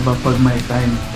ba pag may time?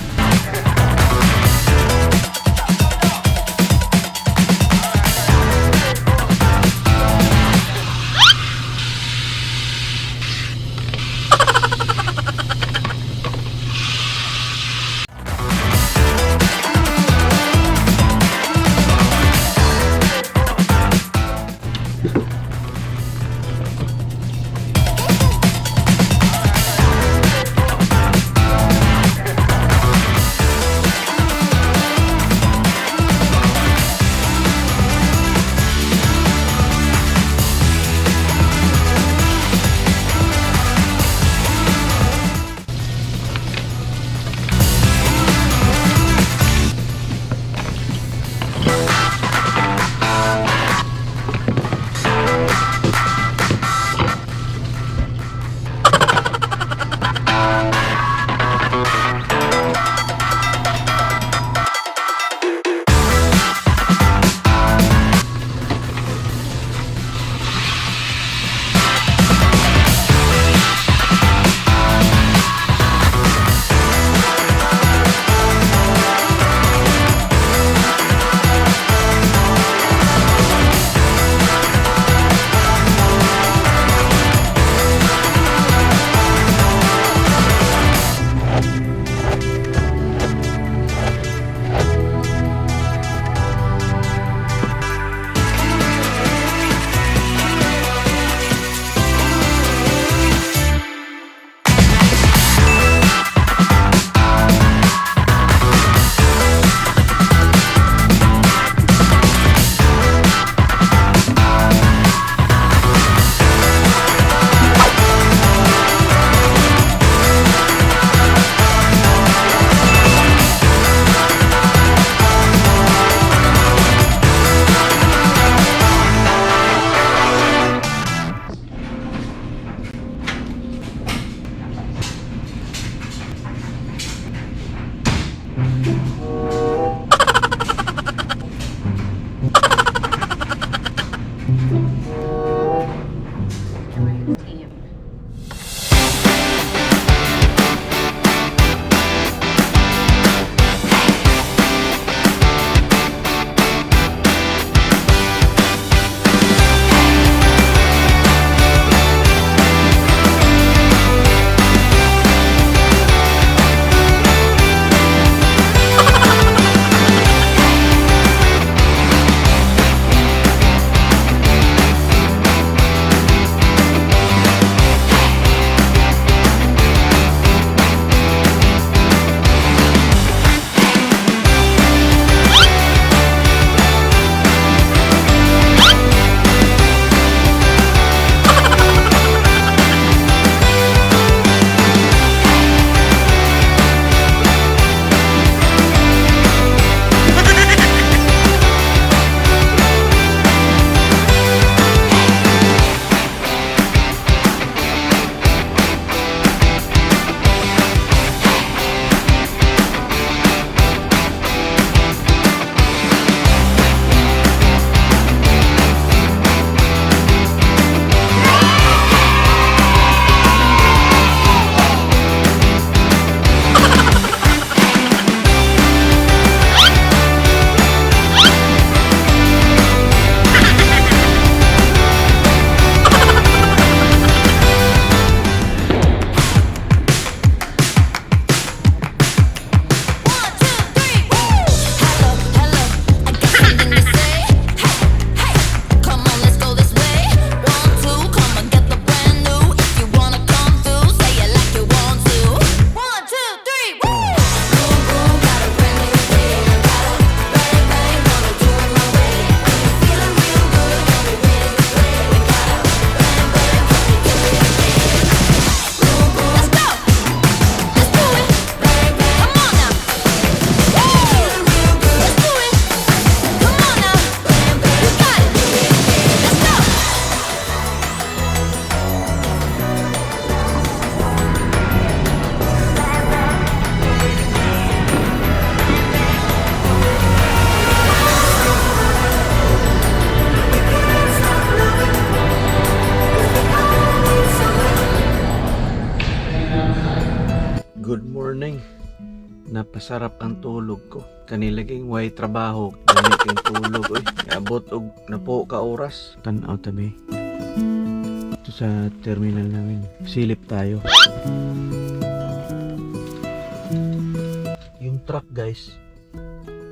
morning. Napasarap ang tulog ko. Kanilaging way trabaho, gamiting tulog. Uy, abot og napo ka oras. Tanaw tabi. Ito sa terminal namin. Silip tayo. Yung truck guys,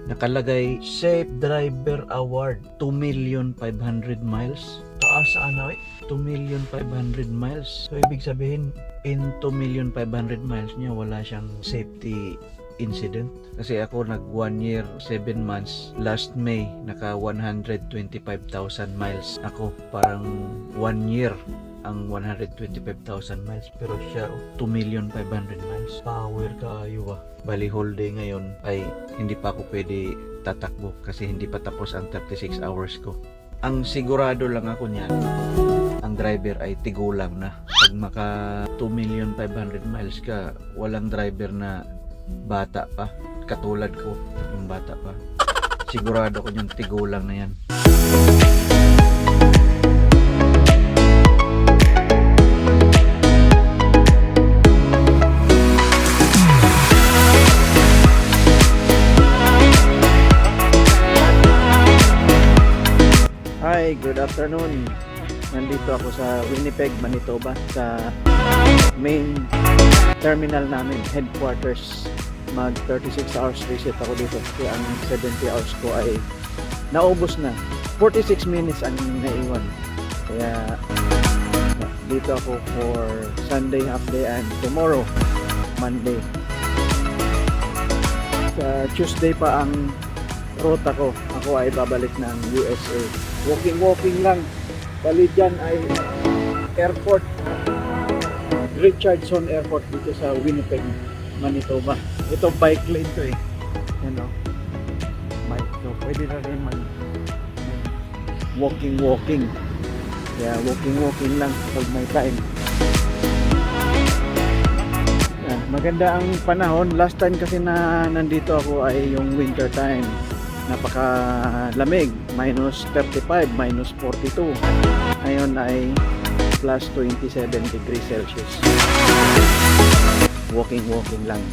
nakalagay Safe Driver Award 2,500,000 miles. Taas ano eh? 2,500,000 miles. So ibig sabihin in 2,500,000 miles niya wala siyang safety incident. Kasi ako nag 1 year 7 months last May, naka 125,000 miles ako. Parang 1 year ang 125,000 miles, pero siya 2,500,000 miles. Power kaayo ah. Bali whole day ngayon ay hindi pa ako pwede tatakbo kasi hindi pa tapos ang 36 hours ko. Ang sigurado lang ako niyan, ang driver ay tigulang na. Pag maka 2,500,000 miles ka, walang driver na bata pa. Katulad ko, yung bata pa. Sigurado ko yung tigulang na yan. Hi, good afternoon. Nandito ako sa Winnipeg, Manitoba, sa main terminal namin, headquarters. Mag 36 hours visit ako dito kasi ang 70 hours ko ay naubos na. 46 minutes ang naiwan. Kaya dito ako for Sunday half day and tomorrow Monday. Sa Tuesday pa ang ruta ko. Ako ay babalik ng USA. Walking lang. Bali dyan ay airport, Richardson Airport dito sa Winnipeg, Manitoba. Ito bike lane to eh. Yan o. Bike. So pwede na rin mag walking. Kaya walking lang pag may time. Yan. Maganda ang panahon. Last time kasi na nandito ako ay yung winter time. Napakalamig, minus 35, minus 42. Ngayon ay plus 27 degrees Celsius. Walking lang.